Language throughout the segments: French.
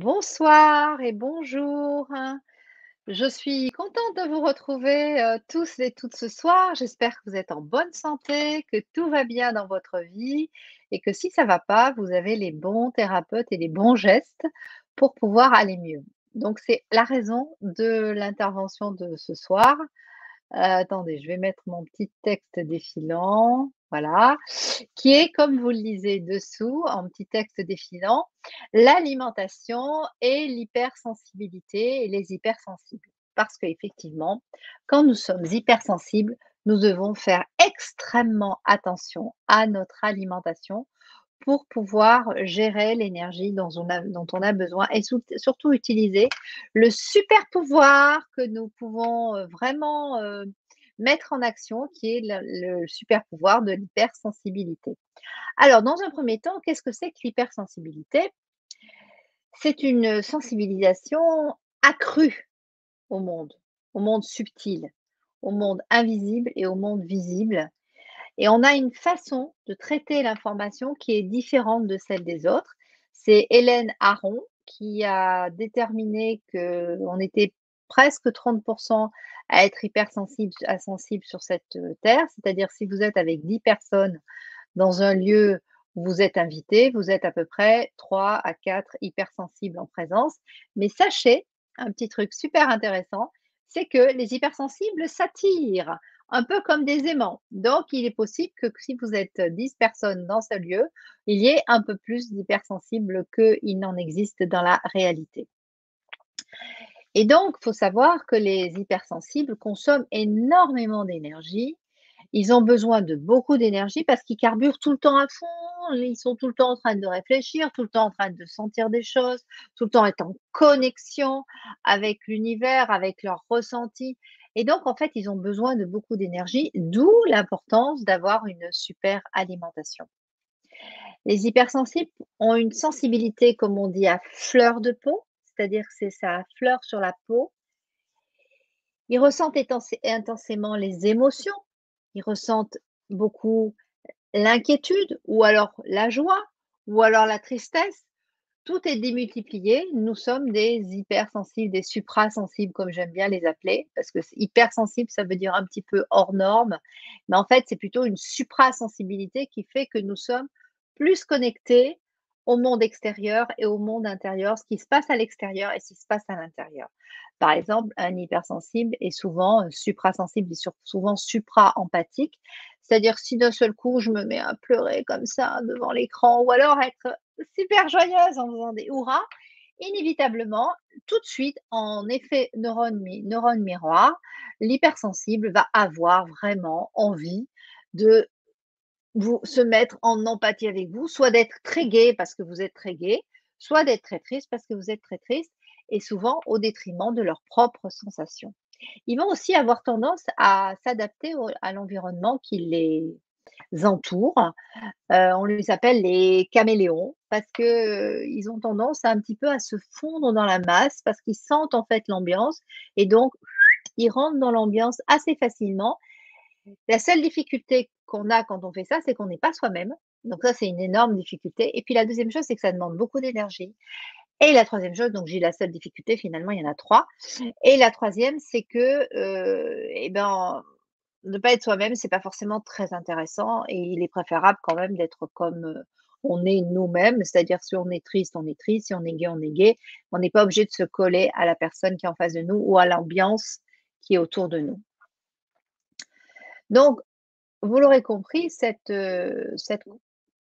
Bonsoir et bonjour. Je suis contente de vous retrouver tous et toutes ce soir. J'espère que vous êtes en bonne santé, que tout va bien dans votre vie et que si ça va pas, vous avez les bons thérapeutes et les bons gestes pour pouvoir aller mieux. Donc c'est la raison de l'intervention de ce soir. Attendez, je vais mettre mon petit texte défilant, voilà, qui est comme vous le lisez dessous en petit texte défilant, l'alimentation et l'hypersensibilité et les hypersensibles. Parce qu'effectivement, quand nous sommes hypersensibles, nous devons faire extrêmement attention à notre alimentation pour pouvoir gérer l'énergie dont on a besoin et surtout utiliser le super pouvoir que nous pouvons vraiment mettre en action, qui est le super pouvoir de l'hypersensibilité. Alors, dans un premier temps, qu'est-ce que c'est que l'hypersensibilité? C'est une sensibilisation accrue au monde subtil, au monde invisible et au monde visible, et on a une façon de traiter l'information qui est différente de celle des autres. C'est Hélène Aron qui a déterminé qu'on était presque 30 à être hypersensible à sensible sur cette, terre. C'est-à-dire si vous êtes avec 10 personnes dans un lieu où vous êtes invité, vous êtes à peu près 3 à 4 hypersensibles en présence. Mais sachez, un petit truc super intéressant, c'est que les hypersensibles s'attirent, un peu comme des aimants. Donc, il est possible que si vous êtes 10 personnes dans ce lieu, il y ait un peu plus d'hypersensibles qu'il n'en existe dans la réalité. Et donc, il faut savoir que les hypersensibles consomment énormément d'énergie. Ils ont besoin de beaucoup d'énergie parce qu'ils carburent tout le temps à fond. Ils sont tout le temps en train de réfléchir, tout le temps en train de sentir des choses, tout le temps être en connexion avec l'univers, avec leurs ressentis. Et donc, en fait, ils ont besoin de beaucoup d'énergie, d'où l'importance d'avoir une super alimentation. Les hypersensibles ont une sensibilité, comme on dit, à fleur de peau, c'est-à-dire que c'est ça fleur sur la peau. Ils ressentent intensément les émotions, ils ressentent beaucoup l'inquiétude ou alors la joie ou alors la tristesse. Tout est démultiplié. Nous sommes des hypersensibles, des suprasensibles, comme j'aime bien les appeler, parce que hypersensible, ça veut dire un petit peu hors norme, mais en fait, c'est plutôt une suprasensibilité qui fait que nous sommes plus connectés au monde extérieur et au monde intérieur, ce qui se passe à l'extérieur et ce qui se passe à l'intérieur. Par exemple, un hypersensible est souvent suprasensible et souvent supra-empathique, c'est-à-dire si d'un seul coup je me mets à pleurer comme ça devant l'écran ou alors être super joyeuse en faisant des hurrahs, inévitablement, tout de suite, en effet neurone miroir, l'hypersensible va avoir vraiment envie de se mettre en empathie avec vous, soit d'être très gai parce que vous êtes très gai, soit d'être très triste parce que vous êtes très triste, et souvent au détriment de leurs propres sensations. Ils vont aussi avoir tendance à s'adapter à l'environnement qui les entoure. On les appelle les caméléons parce que, ils ont tendance un petit peu à se fondre dans la masse parce qu'ils sentent en fait l'ambiance et donc ils rentrent dans l'ambiance assez facilement. La seule difficulté qu'on a quand on fait ça, c'est qu'on n'est pas soi-même. Donc ça, c'est une énorme difficulté et puis la deuxième chose, c'est que ça demande beaucoup d'énergie et la troisième chose, donc j'ai la seule difficulté, finalement, il y en a 3. Et la troisième, c'est que, et ben, ne pas être soi-même, c'est pas forcément très intéressant et il est préférable quand même d'être comme, on est nous-mêmes. C'est-à-dire si on est triste, on est triste, si on est gai, on est gai. On n'est pas obligé de se coller à la personne qui est en face de nous ou à l'ambiance qui est autour de nous. Donc, vous l'aurez compris, cette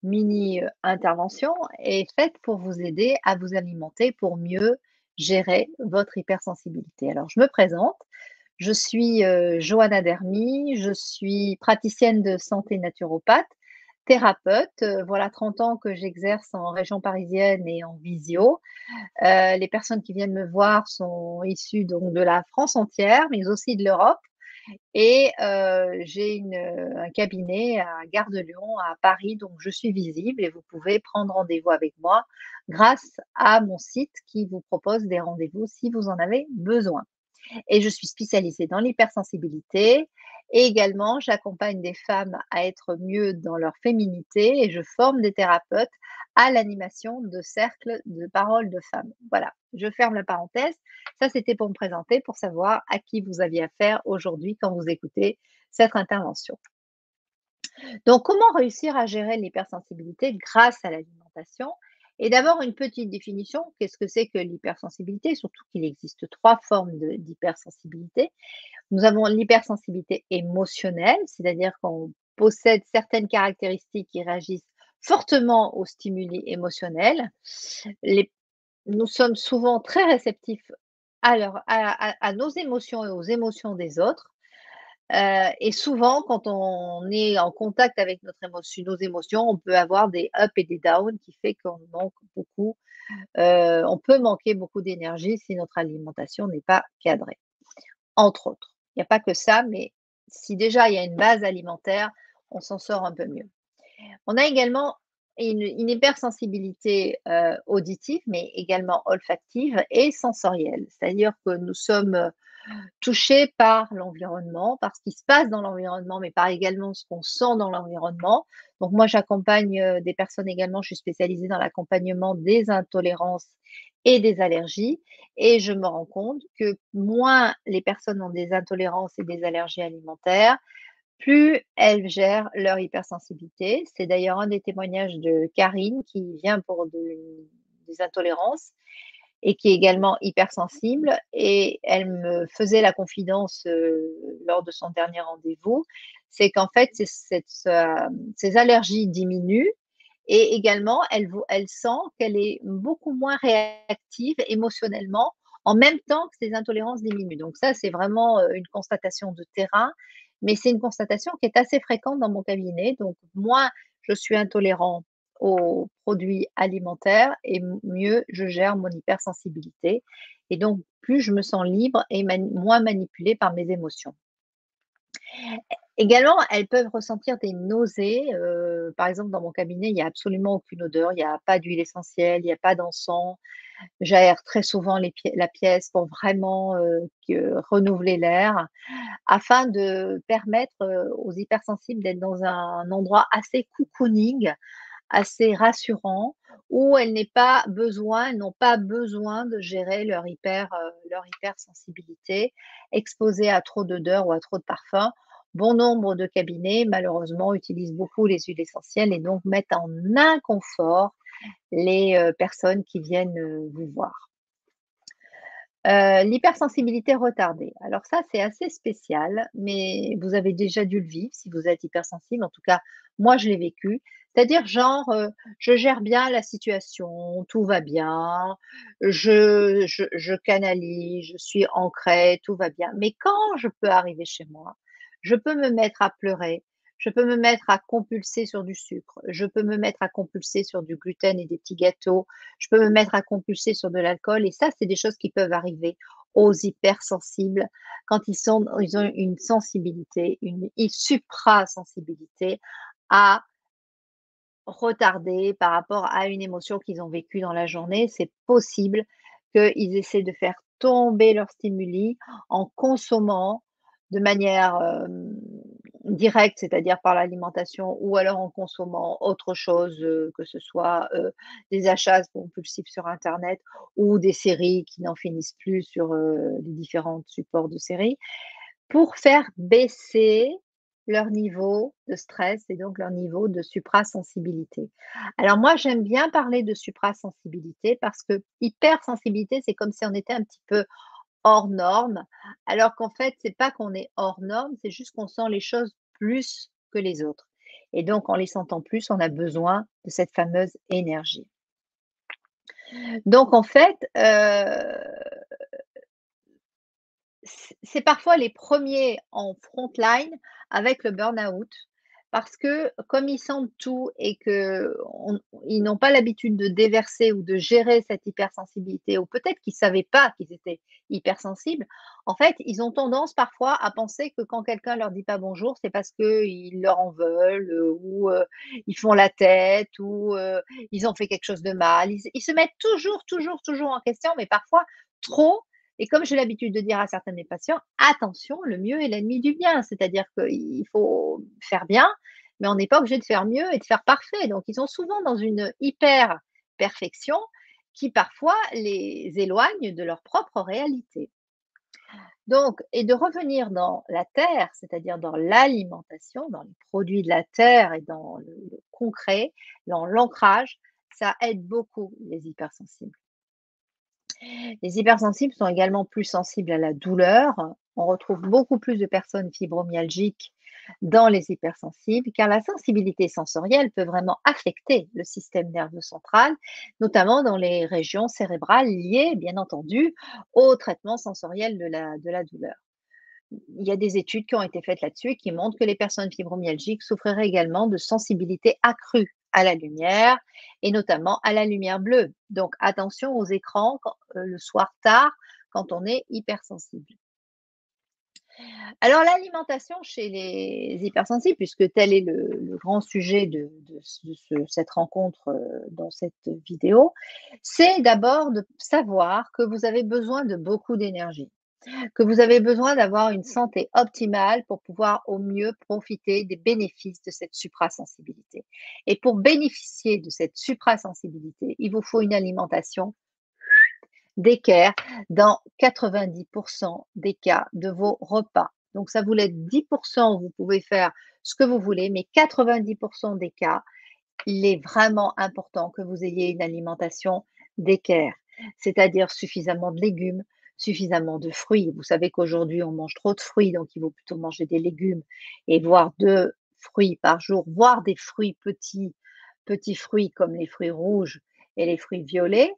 mini, intervention est faite pour vous aider à vous alimenter pour mieux gérer votre hypersensibilité. Alors je me présente, je suis, Johanna Dermy, je suis praticienne de santé naturopathe, thérapeute, voilà 30 ans que j'exerce en région parisienne et en visio. Les personnes qui viennent me voir sont issues donc de la France entière, mais aussi de l'Europe. Et j'ai un cabinet à Gare de Lyon, à Paris, donc je suis visible et vous pouvez prendre rendez-vous avec moi grâce à mon site qui vous propose des rendez-vous si vous en avez besoin. et je suis spécialisée dans l'hypersensibilité et également j'accompagne des femmes à être mieux dans leur féminité et je forme des thérapeutes à l'animation de cercles de parole de femmes. Voilà, je ferme la parenthèse. Ça, c'était pour me présenter, pour savoir à qui vous aviez affaire aujourd'hui quand vous écoutez cette intervention. Donc, comment réussir à gérer l'hypersensibilité grâce à l'alimentation? Et d'abord, une petite définition, qu'est-ce que c'est que l'hypersensibilité? Surtout qu'il existe trois formes d'hypersensibilité. Nous avons l'hypersensibilité émotionnelle, c'est-à-dire qu'on possède certaines caractéristiques qui réagissent fortement aux stimuli émotionnels. Les- nous sommes souvent très réceptifs à nos émotions et aux émotions des autres. Et souvent, quand on est en contact avec nos émotions, on peut avoir des up et des down qui fait qu'on manque beaucoup, on peut manquer beaucoup d'énergie si notre alimentation n'est pas cadrée, entre autres. Il n'y a pas que ça, mais si déjà il y a une base alimentaire, on s'en sort un peu mieux. On a également une hypersensibilité, auditive, mais également olfactive et sensorielle. C'est-à-dire que nous sommes, touchés par l'environnement, par ce qui se passe dans l'environnement, mais par également ce qu'on sent dans l'environnement. Donc moi, j'accompagne, des personnes également, je suis spécialisée dans l'accompagnement des intolérances et des allergies et je me rends compte que moins les personnes ont des intolérances et des allergies alimentaires, plus elles gèrent leur hypersensibilité. C'est d'ailleurs un des témoignages de Karine qui vient pour des intolérances et qui est également hypersensible et elle me faisait la confidence, lors de son dernier rendez-vous, c'est qu'en fait, ses allergies diminuent et également elle sent qu'elle est beaucoup moins réactive émotionnellement en même temps que ses intolérances diminuent. Donc ça, c'est vraiment, une constatation de terrain, mais c'est une constatation qui est assez fréquente dans mon cabinet. Donc moins je suis intolérant aux produits alimentaires et mieux je gère mon hypersensibilité et donc plus je me sens libre et moins manipulée par mes émotions. Également, elles peuvent ressentir des nausées, par exemple dans mon cabinet, il y a absolument aucune odeur, il y a pas d'huile essentielle, il y a pas d'encens. J'aère très souvent la pièce pour vraiment, renouveler l'air afin de permettre, aux hypersensibles d'être dans un endroit assez cocooning, assez rassurant, où elles n'ont pas besoin de gérer leur hypersensibilité, exposées à trop d'odeurs ou à trop de parfums. Bon nombre de cabinets, malheureusement, utilisent beaucoup les huiles essentielles et donc mettent en inconfort les, personnes qui viennent, vous voir. L'hypersensibilité retardée. Alors ça, c'est assez spécial, mais vous avez déjà dû le vivre si vous êtes hypersensible. En tout cas, moi, je l'ai vécu. C'est-à-dire genre, je gère bien la situation, tout va bien, je canalise, je suis ancrée, tout va bien. Mais quand je peux arriver chez moi, je peux me mettre à pleurer, je peux me mettre à compulser sur du sucre, je peux me mettre à compulser sur du gluten et des petits gâteaux, je peux me mettre à compulser sur de l'alcool et ça, c'est des choses qui peuvent arriver aux hypersensibles quand ils ont une sensibilité, une suprasensibilité à retarder par rapport à une émotion qu'ils ont vécue dans la journée. C'est possible qu'ils essaient de faire tomber leurs stimuli en consommant de manière, directe, c'est-à-dire par l'alimentation ou alors en consommant autre chose, que ce soit, des achats compulsifs sur internet ou des séries qui n'en finissent plus sur, les différents supports de séries. Pour faire baisser leur niveau de stress et donc leur niveau de suprasensibilité. Alors moi, j'aime bien parler de suprasensibilité parce que hypersensibilité, c'est comme si on était un petit peu hors norme, alors qu'en fait, c'est pas qu'on est hors norme, c'est juste qu'on sent les choses plus que les autres. Et donc, en les sentant plus, on a besoin de cette fameuse énergie. Donc en fait, c'est parfois les premiers en front line avec le burn-out parce que comme ils sentent tout et qu'ils n'ont pas l'habitude de déverser ou de gérer cette hypersensibilité ou peut-être qu'ils ne savaient pas qu'ils étaient hypersensibles, en fait, ils ont tendance parfois à penser que quand quelqu'un leur dit pas bonjour, c'est parce qu'ils leur en veulent, ou, ils font la tête ou, ils ont fait quelque chose de mal. Ils se mettent toujours, toujours, toujours en question, mais parfois trop Et comme j'ai l'habitude de dire à certains de mes patients: «Attention, le mieux est l'ennemi du bien». C'est-à-dire qu'il faut faire bien, mais on n'est pas obligé de faire mieux et de faire parfait. Donc ils sont souvent dans une hyper perfection qui parfois les éloigne de leur propre réalité. Donc et de revenir dans la terre, c'est-à-dire dans l'alimentation, dans les produits de la terre et dans le concret, dans l'ancrage, ça aide beaucoup les hypersensibles. Les hypersensibles sont également plus sensibles à la douleur. On retrouve beaucoup plus de personnes fibromyalgiques dans les hypersensibles, car la sensibilité sensorielle peut vraiment affecter le système nerveux central, notamment dans les régions cérébrales liées, bien entendu, au traitement sensoriel de la douleur. Il y a des études qui ont été faites là-dessus et qui montrent que les personnes fibromyalgiques souffriraient également de sensibilité accrue à la lumière et notamment à la lumière bleue. Donc attention aux écrans le soir tard quand on est hypersensible. Alors l'alimentation chez les hypersensibles, puisque tel est le grand sujet de cette rencontre dans cette vidéo, c'est d'abord de savoir que vous avez besoin de beaucoup d'énergie, que vous avez besoin d'avoir une santé optimale pour pouvoir au mieux profiter des bénéfices de cette suprasensibilité. Et pour bénéficier de cette suprasensibilité, il vous faut une alimentation d'équerre dans 90% des cas de vos repas. Donc ça vous laisse 10% où vous pouvez faire ce que vous voulez, mais 90% des cas, il est vraiment important que vous ayez une alimentation d'équerre, c'est-à-dire suffisamment de légumes, suffisamment de fruits. Vous savez qu'aujourd'hui, on mange trop de fruits, donc il vaut plutôt manger des légumes et voire 2 fruits par jour, voire des fruits petits fruits comme les fruits rouges et les fruits violets.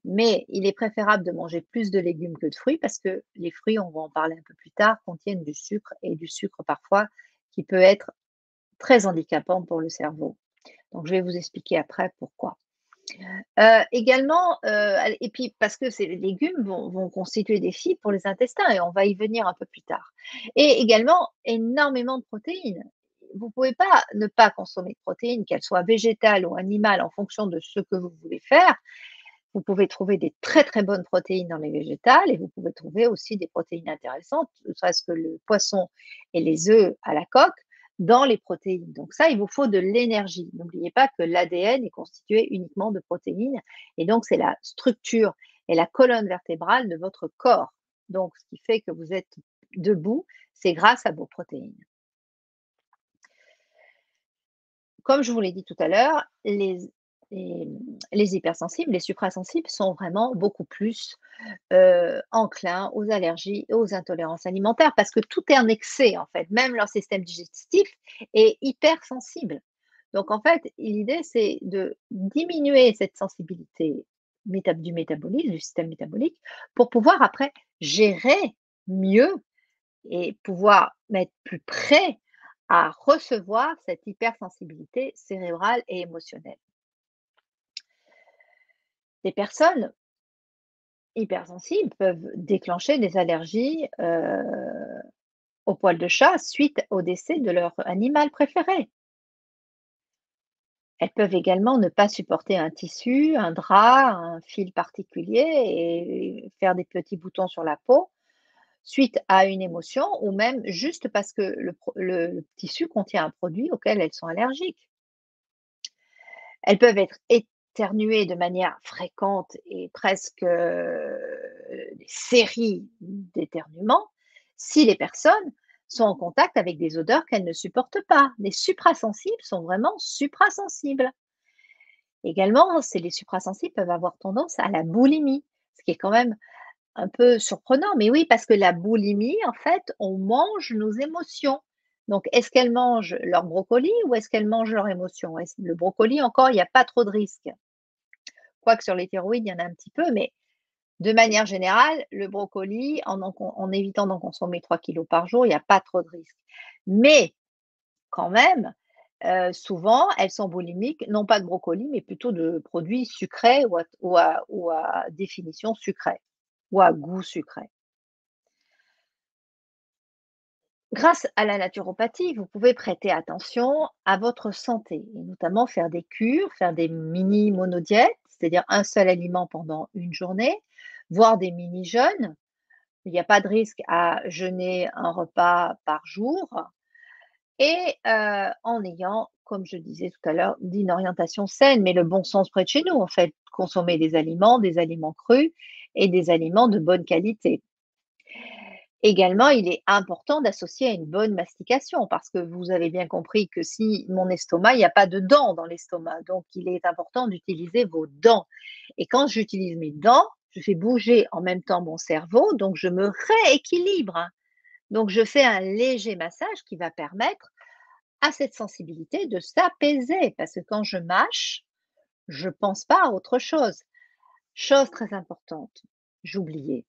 Mais il est préférable de manger plus de légumes que de fruits parce que les fruits, on va en parler un peu plus tard, contiennent du sucre et du sucre parfois qui peut être très handicapant pour le cerveau. Donc je vais vous expliquer après pourquoi. Également, et puis parce que ces légumes vont constituer des fibres pour les intestins et on va y venir un peu plus tard. Et également énormément de protéines. Vous ne pouvez pas ne pas consommer de protéines, qu'elles soient végétales ou animales en fonction de ce que vous voulez faire. Vous pouvez trouver des très, très bonnes protéines dans les végétales et vous pouvez trouver aussi des protéines intéressantes, ne serait-ce que le poisson et les œufs à la coque, dans les protéines. Donc ça, il vous faut de l'énergie. N'oubliez pas que l'ADN est constitué uniquement de protéines et donc c'est la structure et la colonne vertébrale de votre corps. Donc ce qui fait que vous êtes debout, c'est grâce à vos protéines. Comme je vous l'ai dit tout à l'heure, les les hypersensibles, les suprasensibles sont vraiment beaucoup plus enclins aux allergies et aux intolérances alimentaires parce que tout est en excès en fait. Même leur système digestif est hypersensible. Donc en fait, l'idée c'est de diminuer cette sensibilité du métabolisme, du système métabolique pour pouvoir après gérer mieux et pouvoir être plus prêt à recevoir cette hypersensibilité cérébrale et émotionnelle. Les personnes hypersensibles peuvent déclencher des allergies au poil de chat suite au décès de leur animal préféré. Elles peuvent également ne pas supporter un tissu, un drap, un fil particulier et faire des petits boutons sur la peau suite à une émotion ou même juste parce que le tissu contient un produit auquel elles sont allergiques. Elles peuvent être éternuées de manière fréquente et presque des séries d'éternuements si les personnes sont en contact avec des odeurs qu'elles ne supportent pas. Les suprasensibles sont vraiment suprasensibles. Également, les suprasensibles peuvent avoir tendance à la boulimie, ce qui est quand même un peu surprenant. Mais oui, parce que la boulimie, en fait, on mange nos émotions. Donc, est-ce qu'elles mangent leur brocoli ou est-ce qu'elles mangent leurs émotions? Le brocoli, encore, il n'y a pas trop de risques. Quoique sur les thyroïdes, il y en a un petit peu, mais de manière générale, le brocoli, en évitant d'en consommer 3 kilos par jour, il n'y a pas trop de risques. Mais quand même, souvent, elles sont boulimiques, non pas de brocoli, mais plutôt de produits sucrés ou à définition sucrée ou à goût sucré. Grâce à la naturopathie, vous pouvez prêter attention à votre santé et notamment faire des cures, faire des mini monodiètes, c'est-à-dire un seul aliment pendant une journée, voire des mini-jeûnes Il n'y a pas de risque à jeûner un repas par jour et en ayant, comme je disais tout à l'heure, d'une orientation saine, mais le bon sens près de chez nous, en fait. Consommer des aliments crus et des aliments de bonne qualité. Également, il est important d'associer à une bonne mastication parce que vous avez bien compris que si mon estomac, il n'y a pas de dents dans l'estomac, donc il est important d'utiliser vos dents. Et quand j'utilise mes dents, je fais bouger en même temps mon cerveau, donc je me rééquilibre, hein. Donc je fais un léger massage qui va permettre à cette sensibilité de s'apaiser parce que quand je mâche, je pense pas à autre chose. Chose très importante, j'oubliais,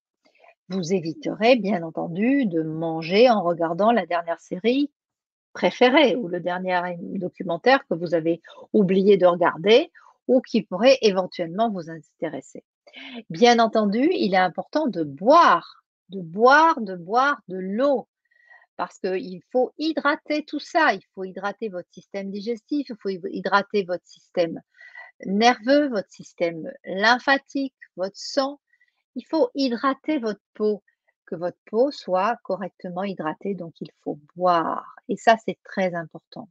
vous éviterez bien entendu de manger en regardant la dernière série préférée ou le dernier documentaire que vous avez oublié de regarder ou qui pourrait éventuellement vous intéresser. Bien entendu, il est important de boire, de l'eau parce qu'il faut hydrater tout ça. Il faut hydrater votre système digestif, il faut hydrater votre système nerveux, votre système lymphatique, votre sang. Il faut hydrater votre peau, que votre peau soit correctement hydratée, donc il faut boire et ça, c'est très important.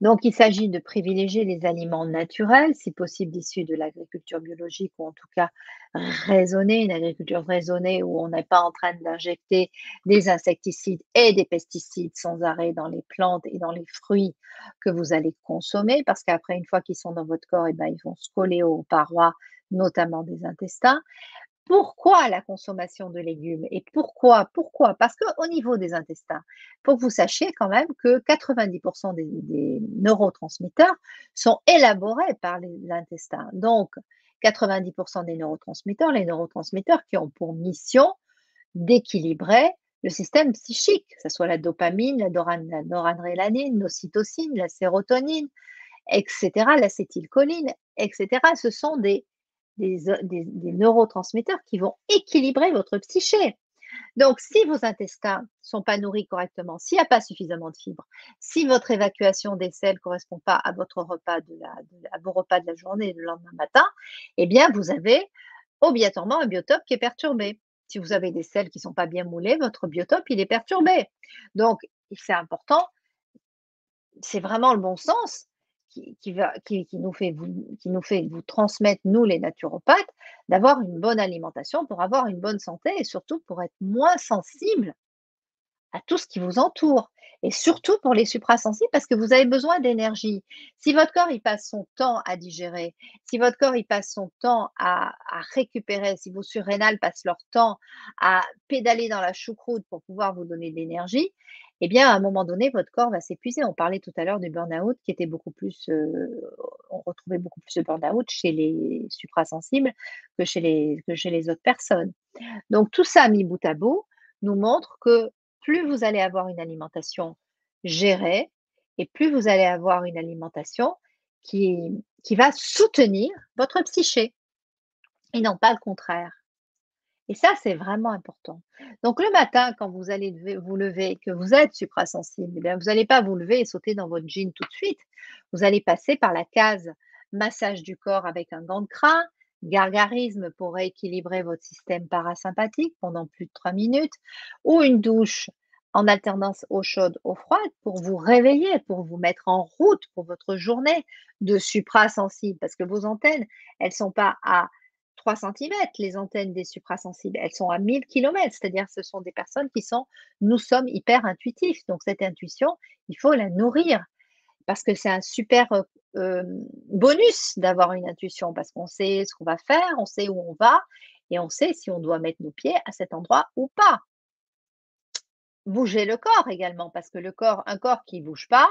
Donc il s'agit de privilégier les aliments naturels, si possible issus de l'agriculture biologique ou en tout cas raisonnée, une agriculture raisonnée où on n'est pas en train d'injecter des insecticides et des pesticides sans arrêt dans les plantes et dans les fruits que vous allez consommer parce qu'après une fois qu'ils sont dans votre corps, et ben, ils vont se coller aux parois, notamment des intestins. Pourquoi la consommation de légumes et pourquoi? Parce qu'au niveau des intestins, il faut que vous sachiez quand même que 90 des neurotransmetteurs sont élaborés par l'intestin. Donc 90 des neurotransmetteurs, les neurotransmetteurs qui ont pour mission d'équilibrer le système psychique, que ce soit la dopamine, la noradrénaline, l'ocytocine, la sérotonine, et cetera, l'acétylcholine, et cetera. Ce sont des neurotransmetteurs qui vont équilibrer votre psyché. Donc, si vos intestins ne sont pas nourris correctement, s'il n'y a pas suffisamment de fibres, si votre évacuation des selles ne correspond pas à votre repas à vos repas de la journée le lendemain matin, eh bien, vous avez obligatoirement un biotope qui est perturbé. Si vous avez des selles qui ne sont pas bien moulées, votre biotope, il est perturbé. Donc, c'est important, c'est vraiment le bon sens qui nous fait vous transmettre, nous les naturopathes, d'avoir une bonne alimentation pour avoir une bonne santé et surtout pour être moins sensible à tout ce qui vous entoure et surtout pour les suprasensibles parce que vous avez besoin d'énergie. Si votre corps il passe son temps à digérer, si votre corps il passe son temps à récupérer, si vos surrénales passent leur temps à pédaler dans la choucroute pour pouvoir vous donner de l'énergie, eh bien à un moment donné, votre corps va s'épuiser. On parlait tout à l'heure du burn-out qui était beaucoup plus, on retrouvait beaucoup plus de burn-out chez les suprasensibles que chez les autres personnes. Donc tout ça mis bout à bout nous montre que plus vous allez avoir une alimentation gérée et plus vous allez avoir une alimentation qui va soutenir votre psyché et non pas le contraire. Et ça, c'est vraiment important. Donc le matin, quand vous allez vous lever, que vous êtes suprasensible, eh bien, vous n'allez pas vous lever et sauter dans votre jean tout de suite. Vous allez passer par la case massage du corps avec un gant de crin, gargarisme pour rééquilibrer votre système parasympathique pendant plus de 3 minutes, ou une douche en alternance eau chaude, eau froide pour vous réveiller, pour vous mettre en route pour votre journée de suprasensible, parce que vos antennes, elles ne sont pas à 3 centimètres, les antennes des suprasensibles, elles sont à 1000 kilomètres, c'est-à-dire ce sont des personnes qui sont nous sommes hyper intuitifs. Donc cette intuition, il faut la nourrir parce que c'est un super, bonus d'avoir une intuition parce qu'on sait ce qu'on va faire, on sait où on va et on sait si on doit mettre nos pieds à cet endroit ou pas. Bouger le corps également parce que le corps un corps qui ne bouge pas,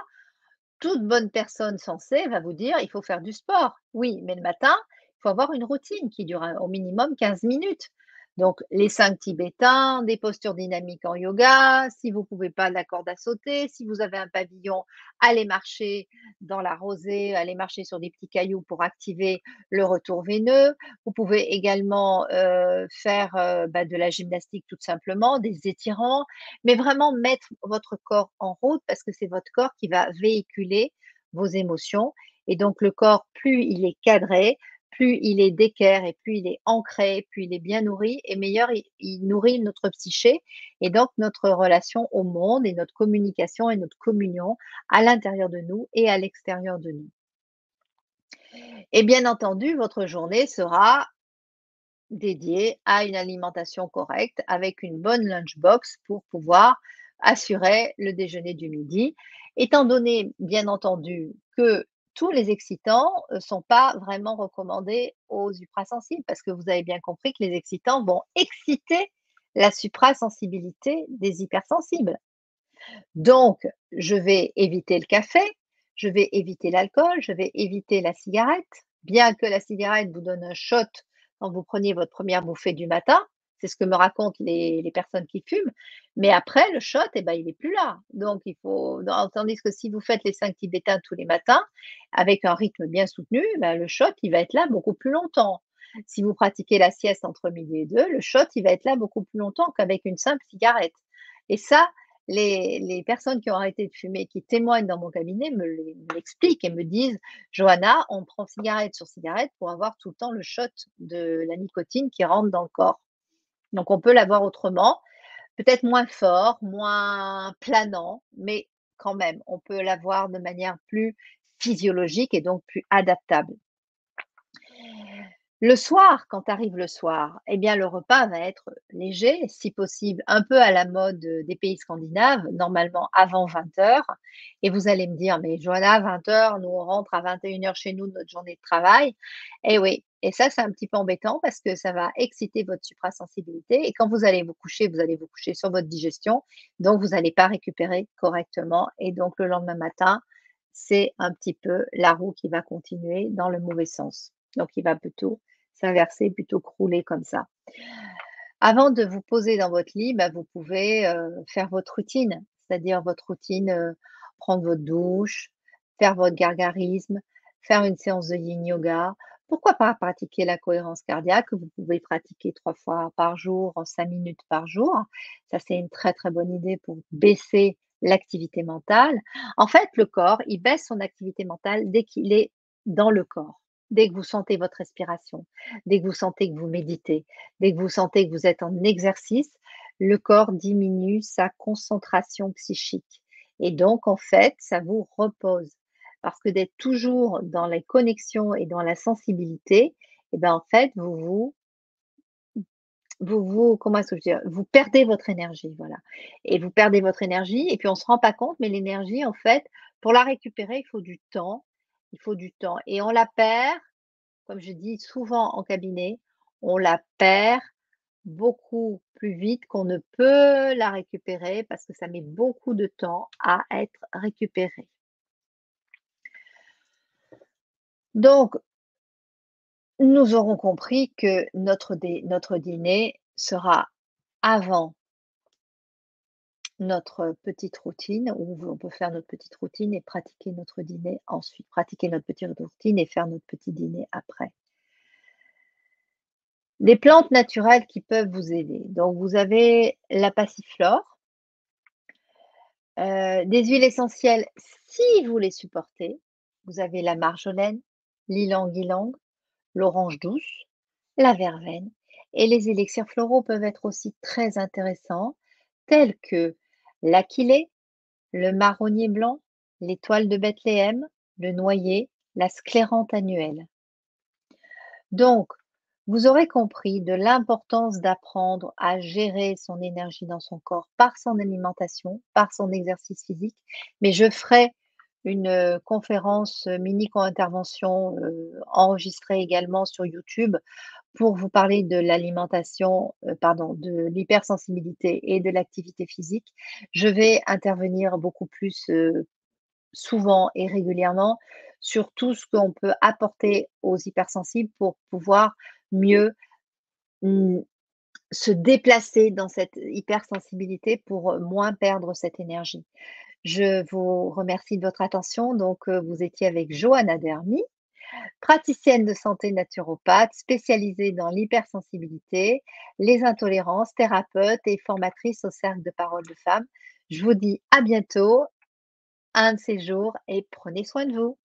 toute bonne personne sensée va vous dire: «Il faut faire du sport». Oui, mais le matin, il faut avoir une routine qui dure au minimum 15 minutes. Donc les 5 tibétains, des postures dynamiques en yoga, si vous ne pouvez pas, de la corde à sauter, si vous avez un pavillon, allez marcher dans la rosée, allez marcher sur des petits cailloux pour activer le retour veineux. Vous pouvez également, faire, de la gymnastique tout simplement, des étirements, mais vraiment mettre votre corps en route parce que c'est votre corps qui va véhiculer vos émotions et donc le corps, plus il est cadré, plus il est d'équerre et plus il est ancré, plus il est bien nourri et meilleur il nourrit notre psyché et donc notre relation au monde et notre communication et notre communion à l'intérieur de nous et à l'extérieur de nous. Et bien entendu, votre journée sera dédiée à une alimentation correcte avec une bonne lunchbox pour pouvoir assurer le déjeuner du midi. Étant donné, bien entendu, que tous les excitants ne sont pas vraiment recommandés aux suprasensibles parce que vous avez bien compris que les excitants vont exciter la suprasensibilité des hypersensibles. Donc, je vais éviter le café, je vais éviter l'alcool, je vais éviter la cigarette. Bien que la cigarette vous donne un shot quand vous preniez votre première bouffée du matin, c'est ce que me racontent les personnes qui fument, mais après le shot eh ben, il est plus là. Donc il faut tandis que si vous faites les 5 tibétains tous les matins, avec un rythme bien soutenu, ben, le shot, il va être là beaucoup plus longtemps. Si vous pratiquez la sieste entre midi et 2, le shot, il va être là beaucoup plus longtemps qu'avec une simple cigarette et ça, les personnes qui ont arrêté de fumer, qui témoignent dans mon cabinet me l'expliquent et me disent: «Johanna, on prend cigarette sur cigarette pour avoir tout le temps le shot de la nicotine qui rentre dans le corps». Donc on peut l'avoir autrement, peut-être moins fort, moins planant, mais quand même, on peut l'avoir de manière plus physiologique et donc plus adaptable. Le soir, quand arrive le soir, eh bien, le repas va être léger, si possible un peu à la mode, des pays scandinaves, normalement avant 20 heures. Et vous allez me dire: «Mais Joanna, 20 heures, nous on rentre à 21 heures chez nous de notre journée de travail». Eh oui, et ça, c'est un petit peu embêtant parce que ça va exciter votre suprasensibilité et quand vous allez vous coucher sur votre digestion, donc vous n'allez pas récupérer correctement et donc le lendemain matin, c'est un petit peu la roue qui va continuer dans le mauvais sens. Donc il va plutôt s'inverser, plutôt que rouler comme ça. Avant de vous poser dans votre lit, bah, vous pouvez, faire votre routine, c'est-à-dire votre routine, prendre votre douche, faire votre gargarisme, faire une séance de yin yoga. Pourquoi pas pratiquer la cohérence cardiaque que vous pouvez pratiquer 3 fois par jour, en 5 minutes par jour. Ça, c'est une très, très bonne idée pour baisser l'activité mentale. En fait, le corps, il baisse son activité mentale dès qu'il est dans le corps. Dès que vous sentez votre respiration, dès que vous sentez que vous méditez, dès que vous sentez que vous êtes en exercice, le corps diminue sa concentration psychique et donc en fait, ça vous repose. Parce que d'être toujours dans les connexions et dans la sensibilité et ben, en fait, comment est-ce que je veux dire? Vous perdez votre énergie, voilà et vous perdez votre énergie et puis on ne se rend pas compte, mais l'énergie, en fait, pour la récupérer, il faut du temps et on la perd, comme je dis souvent en cabinet, on la perd beaucoup plus vite qu'on ne peut la récupérer parce que ça met beaucoup de temps à être récupéré. Donc, nous aurons compris que notre dîner sera avant notre petite routine, où on peut faire notre petite routine et pratiquer notre dîner ensuite. Pratiquer notre petite routine et faire notre petit dîner après. Des plantes naturelles qui peuvent vous aider. Donc, vous avez la passiflore, des huiles essentielles, si vous les supportez, vous avez la marjolaine, l'ylang-ylang, l'orange douce, la verveine et les élixirs floraux peuvent être aussi très intéressants, tels que l'aquilée, le marronnier blanc, l'étoile de Bethléem, le noyer, la sclérante annuelle. Donc, vous aurez compris de l'importance d'apprendre à gérer son énergie dans son corps par son alimentation, par son exercice physique. Mais je ferai une conférence, mini intervention enregistrée également sur YouTube pour vous parler de l'alimentation, pardon, de l'hypersensibilité et de l'activité physique. Je vais intervenir beaucoup plus souvent et régulièrement sur tout ce qu'on peut apporter aux hypersensibles pour pouvoir mieux, mmh, se déplacer dans cette hypersensibilité pour, moins perdre cette énergie. Je vous remercie de votre attention. Donc, vous étiez avec Johanna Dermy, praticienne de santé naturopathe spécialisée dans l'hypersensibilité, les intolérances, thérapeute et formatrice au Cercle de Parole de Femmes. Je vous dis à bientôt, un de ces jours et prenez soin de vous.